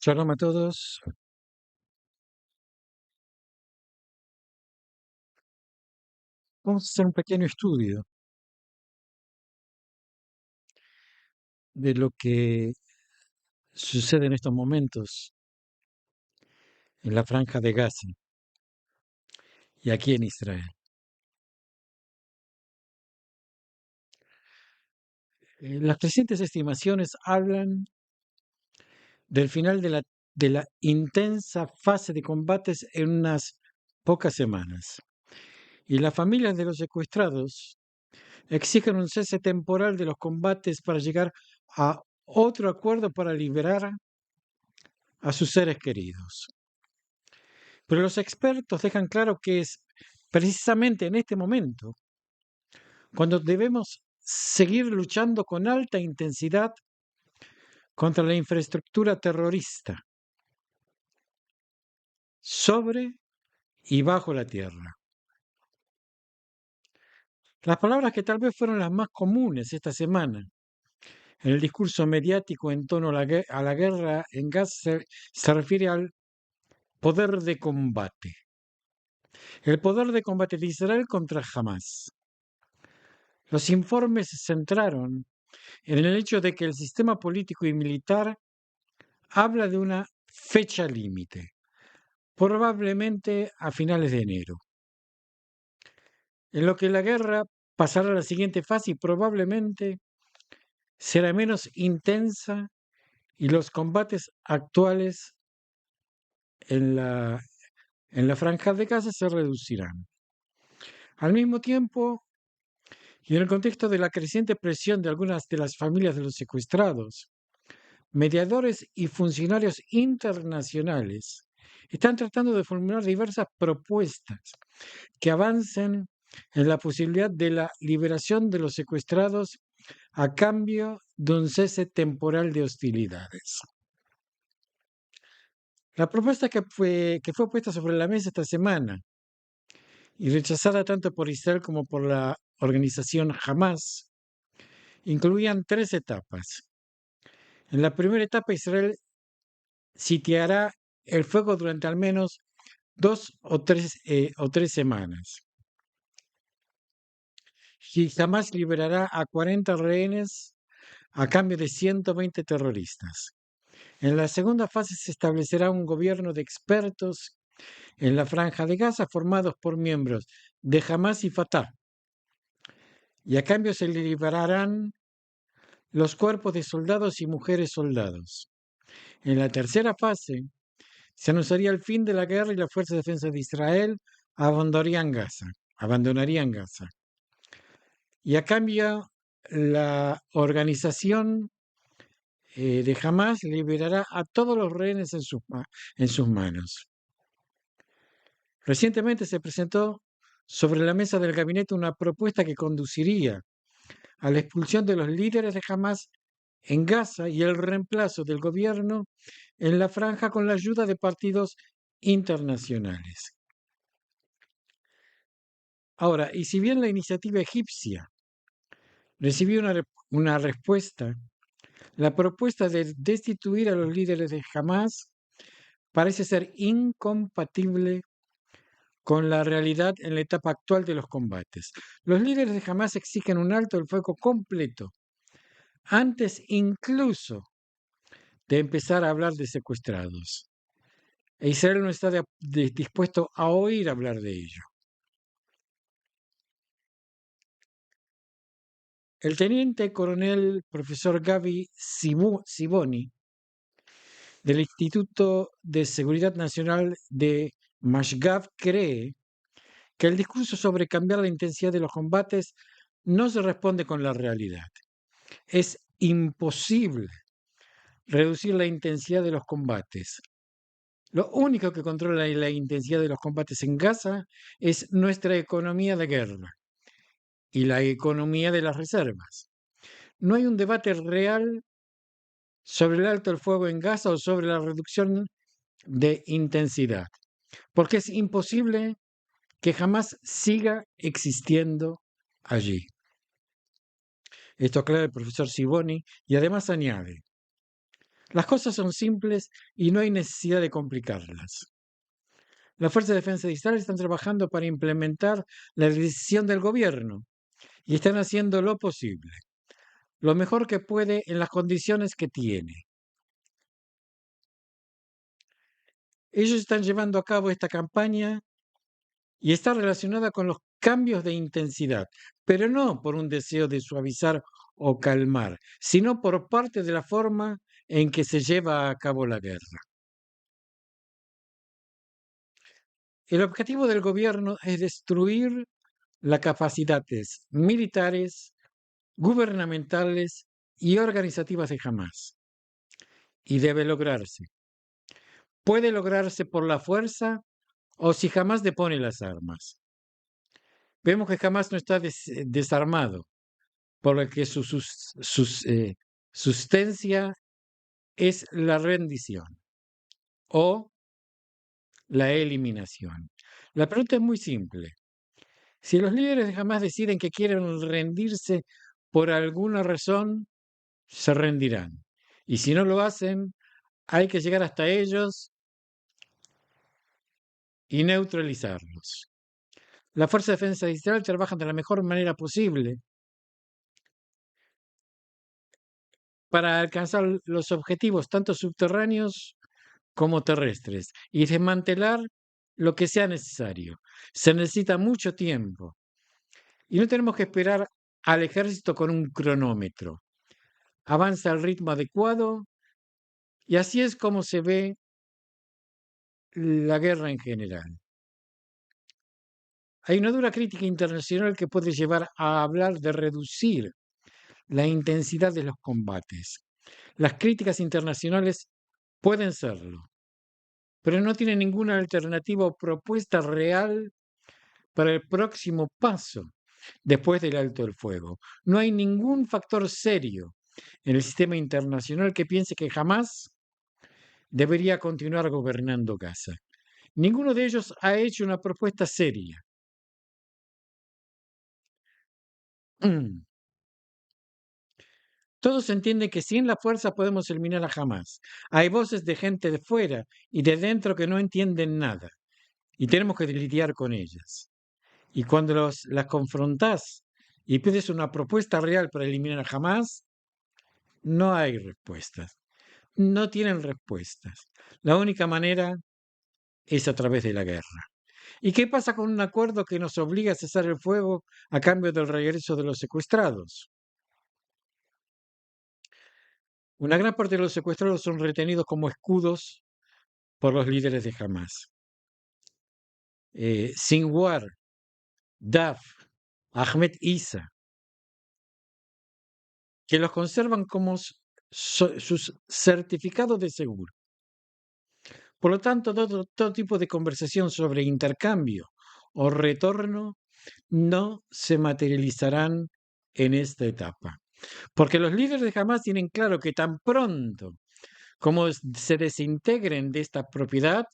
Shalom a todos. Vamos a hacer un pequeño estudio de lo que sucede en estos momentos en la Franja de Gaza y aquí en Israel. Las recientes estimaciones hablan del final de la intensa fase de combates en unas pocas semanas. Y las familias de los secuestrados exigen un cese temporal de los combates para llegar a otro acuerdo para liberar a sus seres queridos. Pero los expertos dejan claro que es precisamente en este momento cuando debemos seguir luchando con alta intensidad contra la infraestructura terrorista sobre y bajo la tierra. Las palabras que tal vez fueron las más comunes esta semana en el discurso mediático en torno a la guerra en Gaza se refiere al poder de combate. El poder de combate de Israel contra Hamas. Los informes se centraron en el hecho de que el sistema político y militar habla de una fecha límite, probablemente a finales de enero, en lo que la guerra pasará a la siguiente fase y probablemente será menos intensa y los combates actuales en la franja de Gaza se reducirán. Al mismo tiempo, y en el contexto de la creciente presión de algunas de las familias de los secuestrados, mediadores y funcionarios internacionales están tratando de formular diversas propuestas que avancen en la posibilidad de la liberación de los secuestrados a cambio de un cese temporal de hostilidades. La propuesta que fue puesta sobre la mesa esta semana y rechazada tanto por Israel como por la organización Hamas incluían tres etapas. En la primera etapa, Israel sitiará el fuego durante al menos 2 o 3 semanas. Y jamás liberará a 40 rehenes a cambio de 120 terroristas. En la segunda fase se establecerá un gobierno de expertos en la Franja de Gaza formados por miembros de Hamas y Fatah. Y a cambio se liberarán los cuerpos de soldados y mujeres soldados. En la tercera fase se anunciaría el fin de la guerra y las fuerzas de defensa de Israel abandonarían Gaza. Y a cambio, la organización de Hamas liberará a todos los rehenes en sus manos. Recientemente se presentó sobre la mesa del gabinete una propuesta que conduciría a la expulsión de los líderes de Hamas en Gaza y el reemplazo del gobierno en la franja con la ayuda de partidos internacionales. Ahora, y si bien la iniciativa egipcia recibió una respuesta, la propuesta de destituir a los líderes de Hamas parece ser incompatible con la realidad en la etapa actual de los combates. Los líderes de Hamas exigen un alto el fuego completo, antes incluso de empezar a hablar de secuestrados. E Israel no está dispuesto a oír hablar de ello. El teniente coronel profesor Gaby Siboni, del Instituto de Seguridad Nacional de Mashgav, cree que el discurso sobre cambiar la intensidad de los combates no se responde con la realidad. Es imposible reducir la intensidad de los combates. Lo único que controla la intensidad de los combates en Gaza es nuestra economía de guerra y la economía de las reservas. No hay un debate real sobre el alto el fuego en Gaza o sobre la reducción de intensidad, porque es imposible que jamás siga existiendo allí. Esto aclara el profesor Siboni y además añade, Las cosas son simples y no hay necesidad de complicarlas. Las Fuerzas de Defensa de Israel están trabajando para implementar la decisión del gobierno y están haciendo lo posible, lo mejor que puede en las condiciones que tiene. Ellos están llevando a cabo esta campaña y está relacionada con los cambios de intensidad, pero no por un deseo de suavizar o calmar, sino por parte de la forma en que se lleva a cabo la guerra. El objetivo del gobierno es destruir las capacidades militares, gubernamentales y organizativas de Hamás. Y debe lograrse. Puede lograrse por la fuerza o si Hamás depone las armas. Vemos que Hamás no está desarmado, por lo que su sustancia es la rendición o la eliminación. La pregunta es muy simple. Si los líderes de Hamás deciden que quieren rendirse por alguna razón, se rendirán. Y si no lo hacen, hay que llegar hasta ellos y neutralizarlos. La Fuerza de Defensa de Israel trabaja de la mejor manera posible para alcanzar los objetivos tanto subterráneos como terrestres y desmantelar lo que sea necesario. Se necesita mucho tiempo y no tenemos que esperar al ejército con un cronómetro. Avanza al ritmo adecuado y así es como se ve la guerra en general. Hay una dura crítica internacional que puede llevar a hablar de reducir la intensidad de los combates. Las críticas internacionales pueden serlo, pero no tienen ninguna alternativa o propuesta real para el próximo paso después del alto el fuego. No hay ningún factor serio en el sistema internacional que piense que jamás debería continuar gobernando Gaza. Ninguno de ellos ha hecho una propuesta seria. Todos entienden que sin la fuerza podemos eliminar a Hamás. Hay voces de gente de fuera y de dentro que no entienden nada y tenemos que lidiar con ellas. Y cuando las confrontás y pides una propuesta real para eliminar a Hamás, no hay respuestas. No tienen respuestas. La única manera es a través de la guerra. ¿Y qué pasa con un acuerdo que nos obliga a cesar el fuego a cambio del regreso de los secuestrados? Una gran parte de los secuestrados son retenidos como escudos por los líderes de Hamás. Sinwar, Daf, Ahmed Issa, que los conservan como sus certificados de seguro. Por lo tanto, todo tipo de conversación sobre intercambio o retorno no se materializarán en esta etapa. Porque los líderes de Hamás tienen claro que tan pronto como se desintegren de esta propiedad,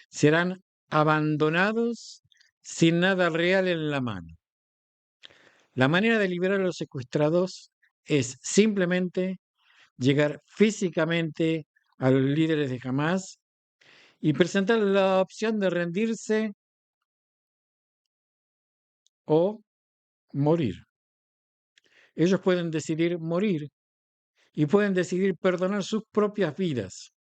serán abandonados sin nada real en la mano. La manera de liberar a los secuestrados es simplemente llegar físicamente a los líderes de Hamás y presentar la opción de rendirse o morir. Ellos pueden decidir morir y pueden decidir perdonar sus propias vidas.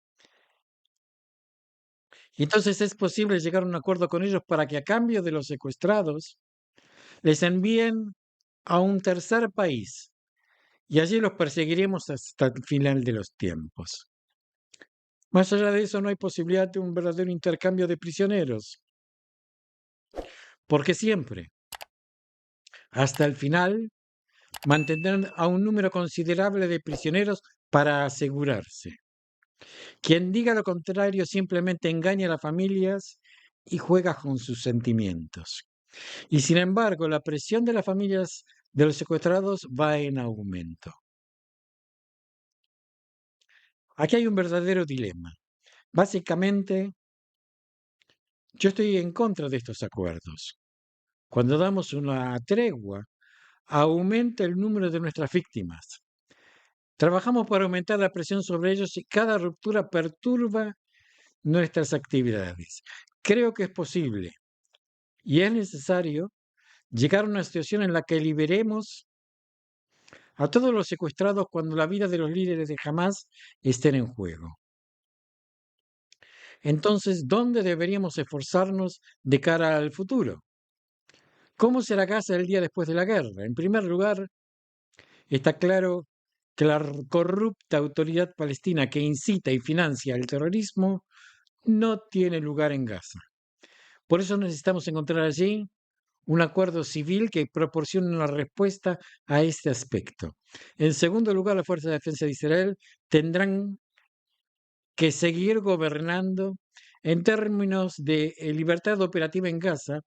Y entonces es posible llegar a un acuerdo con ellos para que a cambio de los secuestrados les envíen a un tercer país y allí los perseguiremos hasta el final de los tiempos. Más allá de eso, no hay posibilidad de un verdadero intercambio de prisioneros, porque siempre, hasta el final, mantendrán a un número considerable de prisioneros para asegurarse. Quien diga lo contrario simplemente engaña a las familias y juega con sus sentimientos. Y sin embargo, la presión de las familias de los secuestrados va en aumento. Aquí hay un verdadero dilema. Básicamente, yo estoy en contra de estos acuerdos. Cuando damos una tregua, aumenta el número de nuestras víctimas. Trabajamos para aumentar la presión sobre ellos y cada ruptura perturba nuestras actividades. Creo que es posible y es necesario llegar a una situación en la que liberemos a todos los secuestrados cuando la vida de los líderes de Hamas estén en juego. Entonces, ¿dónde deberíamos esforzarnos de cara al futuro? ¿Cómo será Gaza el día después de la guerra? En primer lugar, está claro que la corrupta autoridad palestina que incita y financia el terrorismo no tiene lugar en Gaza. Por eso necesitamos encontrar allí un acuerdo civil que proporcione una respuesta a este aspecto. En segundo lugar, las fuerzas de defensa de Israel tendrán que seguir gobernando en términos de libertad operativa en Gaza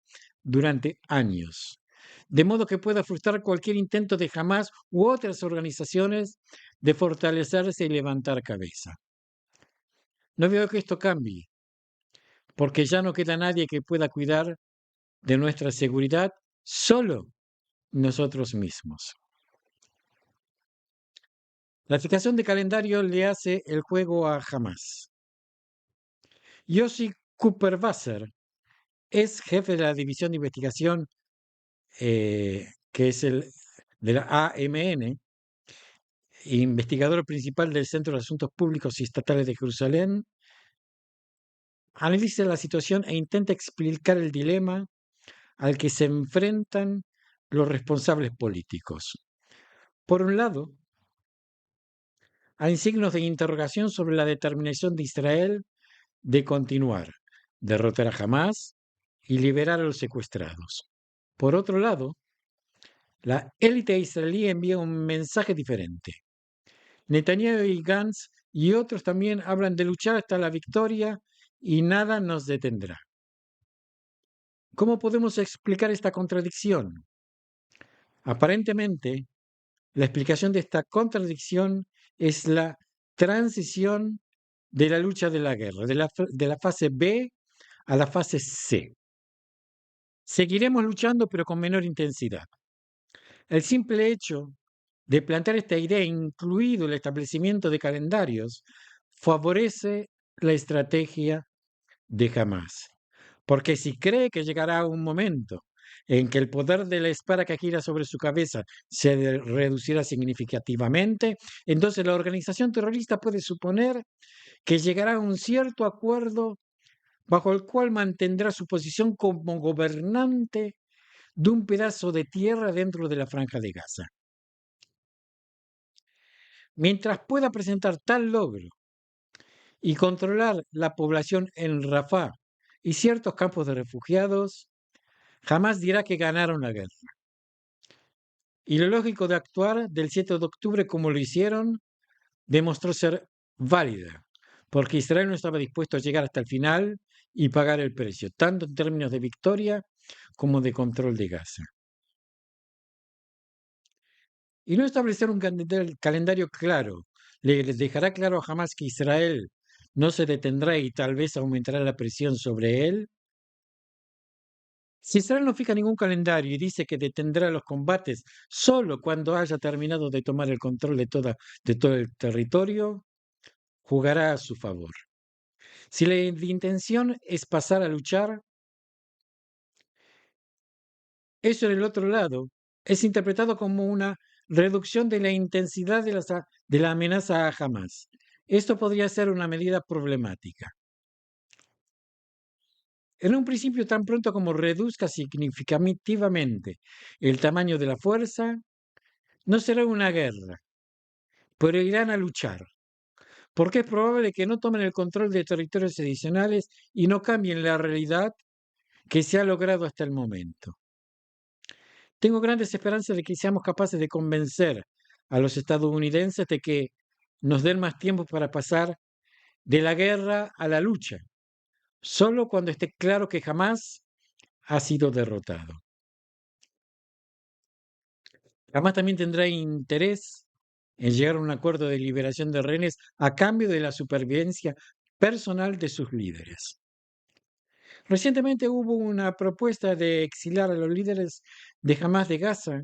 durante años, de modo que pueda frustrar cualquier intento de Hamas u otras organizaciones de fortalecerse y levantar cabeza. No veo que esto cambie, porque ya no queda nadie que pueda cuidar de nuestra seguridad, solo nosotros mismos. La fijación de calendario le hace el juego a Hamas. Yossi Cooper-Wasser es jefe de la División de Investigación, que es el de la AMN, investigador principal del Centro de Asuntos Públicos y Estatales de Jerusalén, analiza la situación e intenta explicar el dilema al que se enfrentan los responsables políticos. Por un lado, hay signos de interrogación sobre la determinación de Israel de continuar, derrotar a Hamas y liberar a los secuestrados. Por otro lado, la élite israelí envía un mensaje diferente. Netanyahu y Gantz y otros también hablan de luchar hasta la victoria y nada nos detendrá. ¿Cómo podemos explicar esta contradicción? Aparentemente, la explicación de esta contradicción es la transición de la lucha de la guerra, de la fase B a la fase C. Seguiremos luchando, pero con menor intensidad. El simple hecho de plantear esta idea, incluido el establecimiento de calendarios, favorece la estrategia de Hamas. Porque si cree que llegará un momento en que el poder de la espada que gira sobre su cabeza se reducirá significativamente, entonces la organización terrorista puede suponer que llegará a un cierto acuerdo bajo el cual mantendrá su posición como gobernante de un pedazo de tierra dentro de la franja de Gaza. Mientras pueda presentar tal logro y controlar la población en Rafah y ciertos campos de refugiados, jamás dirá que ganaron la guerra. Y lo lógico de actuar del 7 de octubre como lo hicieron demostró ser válida, porque Israel no estaba dispuesto a llegar hasta el final y pagar el precio, tanto en términos de victoria como de control de Gaza. Y no establecer un calendario claro le dejará claro jamás que Israel no se detendrá y tal vez aumentará la presión sobre él. Si Israel no fija ningún calendario y dice que detendrá los combates solo cuando haya terminado de tomar el control de todo el territorio, jugará a su favor. Si la intención es pasar a luchar, eso en el otro lado es interpretado como una reducción de la intensidad de la amenaza a Hamas. Esto podría ser una medida problemática. En un principio, tan pronto como reduzca significativamente el tamaño de la fuerza, no será una guerra, pero irán a luchar, porque es probable que no tomen el control de territorios adicionales y no cambien la realidad que se ha logrado hasta el momento. Tengo grandes esperanzas de que seamos capaces de convencer a los estadounidenses de que nos den más tiempo para pasar de la guerra a la lucha, solo cuando esté claro que jamás ha sido derrotado. Jamás también tendrá interés en llegar a un acuerdo de liberación de rehenes a cambio de la supervivencia personal de sus líderes. Recientemente hubo una propuesta de exiliar a los líderes de Hamas de Gaza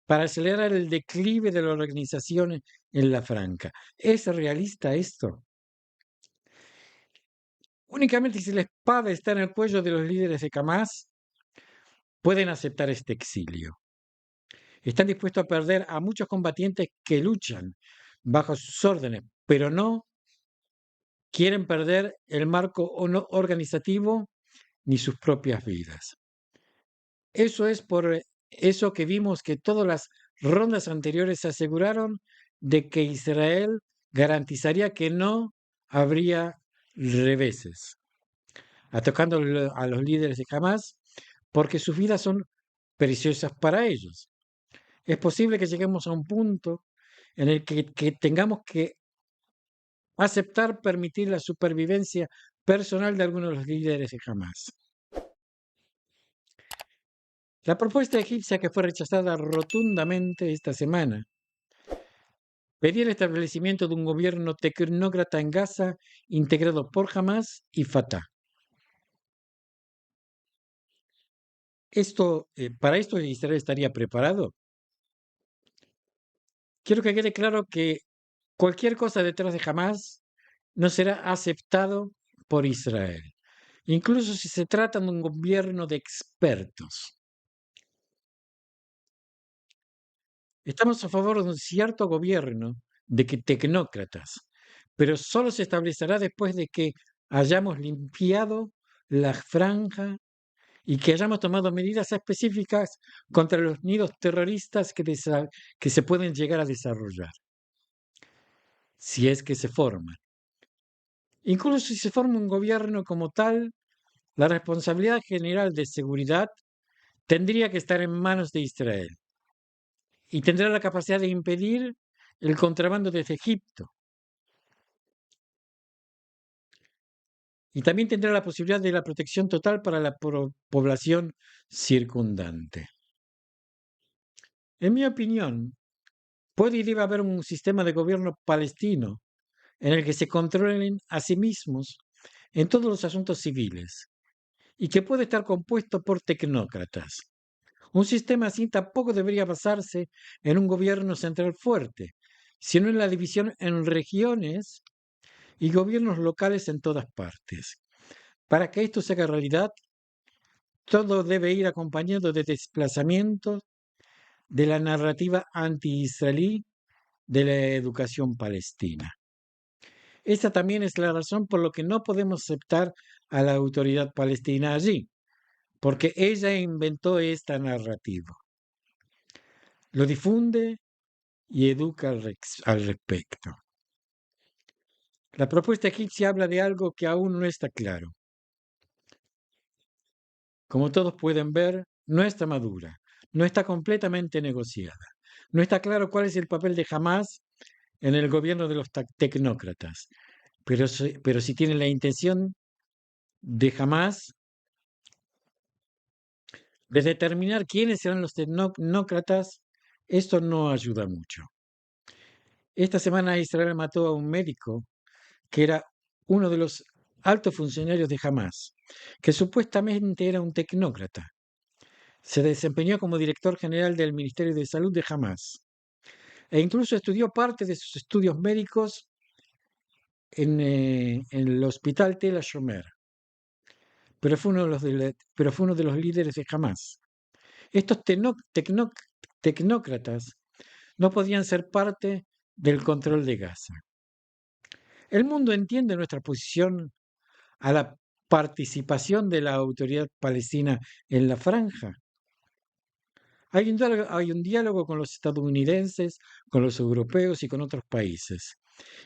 para acelerar el declive de la organización en la franja. ¿Es realista esto? Únicamente si la espada está en el cuello de los líderes de Hamas, pueden aceptar este exilio. Están dispuestos a perder a muchos combatientes que luchan bajo sus órdenes, pero no quieren perder el marco organizativo ni sus propias vidas. Eso es por eso que vimos que todas las rondas anteriores aseguraron de que Israel garantizaría que no habría reveses, atacando a los líderes de Hamas, porque sus vidas son preciosas para ellos. Es posible que lleguemos a un punto en el que tengamos que aceptar permitir la supervivencia personal de algunos de los líderes de Hamas. La propuesta egipcia, que fue rechazada rotundamente esta semana, pedía el establecimiento de un gobierno tecnócrata en Gaza integrado por Hamas y Fatah. ¿Para esto Israel estaría preparado? Quiero que quede claro que cualquier cosa detrás de Hamas no será aceptado por Israel, incluso si se trata de un gobierno de expertos. Estamos a favor de un cierto gobierno de tecnócratas, pero solo se establecerá después de que hayamos limpiado la franja y que hayamos tomado medidas específicas contra los nidos terroristas que se pueden llegar a desarrollar, si es que se forman. Incluso si se forma un gobierno como tal, la responsabilidad general de seguridad tendría que estar en manos de Israel y tendrá la capacidad de impedir el contrabando desde Egipto. Y también tendrá la posibilidad de la protección total para la población circundante. En mi opinión, puede y debe haber un sistema de gobierno palestino en el que se controlen a sí mismos en todos los asuntos civiles y que puede estar compuesto por tecnócratas. Un sistema así tampoco debería basarse en un gobierno central fuerte, sino en la división en regiones y gobiernos locales en todas partes. Para que esto se haga realidad, todo debe ir acompañado de desplazamientos de la narrativa anti-israelí de la educación palestina. Esta también es la razón por la que no podemos aceptar a la autoridad palestina allí, porque ella inventó esta narrativa, lo difunde y educa al respecto. La propuesta egipcia habla de algo que aún no está claro. Como todos pueden ver, no está madura, no está completamente negociada. No está claro cuál es el papel de Hamas en el gobierno de los tecnócratas, pero si tiene la intención de Hamas de determinar quiénes serán los tecnócratas, esto no ayuda mucho. Esta semana Israel mató a un médico que era uno de los altos funcionarios de Hamas, que supuestamente era un tecnócrata. Se desempeñó como director general del Ministerio de Salud de Hamas e incluso estudió parte de sus estudios médicos en el hospital Tel HaShomer, pero fue uno de los líderes de Hamas. Estos tecnócratas no podían ser parte del control de Gaza. El mundo entiende nuestra posición a la participación de la autoridad palestina en la franja. Hay un diálogo con los estadounidenses, con los europeos y con otros países.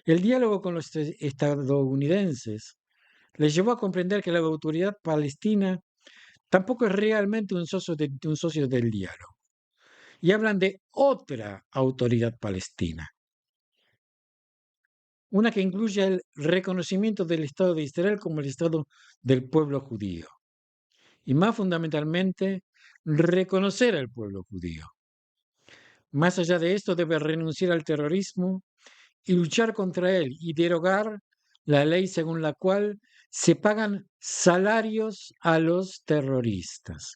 El diálogo con los estadounidenses les llevó a comprender que la autoridad palestina tampoco es realmente un socio del diálogo. Y hablan de otra autoridad palestina, una que incluye el reconocimiento del Estado de Israel como el Estado del pueblo judío. Y más fundamentalmente, reconocer al pueblo judío. Más allá de esto, debe renunciar al terrorismo y luchar contra él y derogar la ley según la cual se pagan salarios a los terroristas.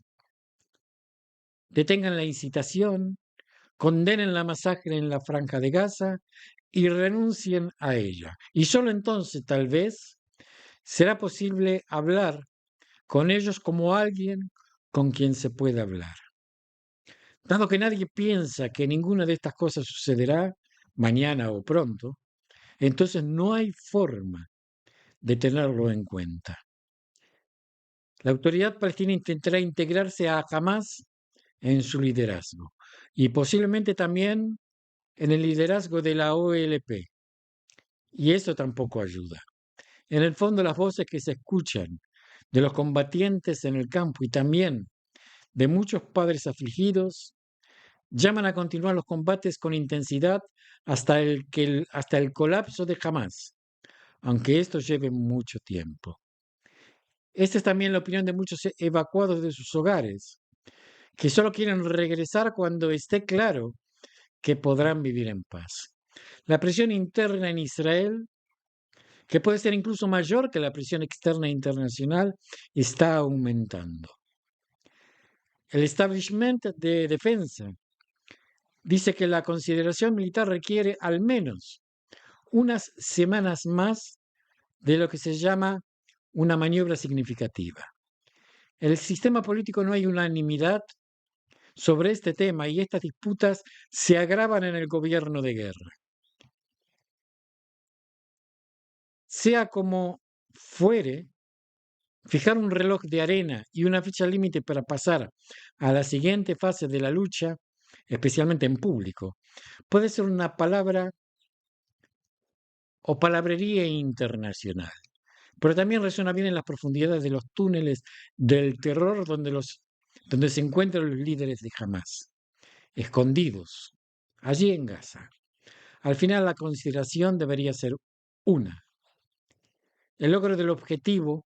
Detengan la incitación, condenen la masacre en la Franja de Gaza y renuncien a ella. Y solo entonces, tal vez, será posible hablar con ellos como alguien con quien se puede hablar. Dado que nadie piensa que ninguna de estas cosas sucederá mañana o pronto, entonces no hay forma de tenerlo en cuenta. La autoridad palestina intentará integrarse a Hamas en su liderazgo y posiblemente también en el liderazgo de la OLP. Y eso tampoco ayuda. En el fondo, las voces que se escuchan de los combatientes en el campo y también de muchos padres afligidos llaman a continuar los combates con intensidad hasta el colapso de Hamas, aunque esto lleve mucho tiempo. Esta es también la opinión de muchos evacuados de sus hogares, que solo quieren regresar cuando esté claro que podrán vivir en paz. La presión interna en Israel, que puede ser incluso mayor que la presión externa internacional, está aumentando. El establishment de defensa dice que la consideración militar requiere al menos unas semanas más de lo que se llama una maniobra significativa. En el sistema político no hay unanimidad sobre este tema y estas disputas se agravan en el gobierno de guerra. Sea como fuere, fijar un reloj de arena y una fecha límite para pasar a la siguiente fase de la lucha, especialmente en público, puede ser una palabra o palabrería internacional, pero también resuena bien en las profundidades de los túneles del terror donde se encuentran los líderes de Hamas, escondidos, allí en Gaza. Al final la consideración debería ser una: el logro del objetivo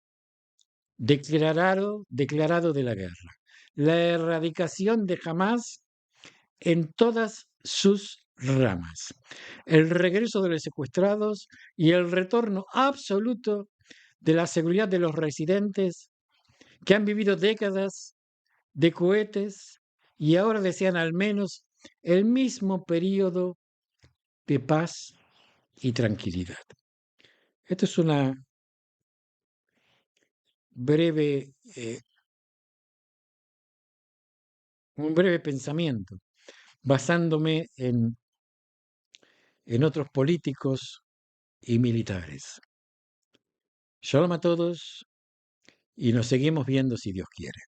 declarado de la guerra, la erradicación de Hamas en todas sus ramas, el regreso de los secuestrados y el retorno absoluto de la seguridad de los residentes que han vivido décadas de cohetes y ahora desean al menos el mismo periodo de paz y tranquilidad. Esto es breve, un breve pensamiento, basándome en otros políticos y militares. Shalom a todos y nos seguimos viendo si Dios quiere.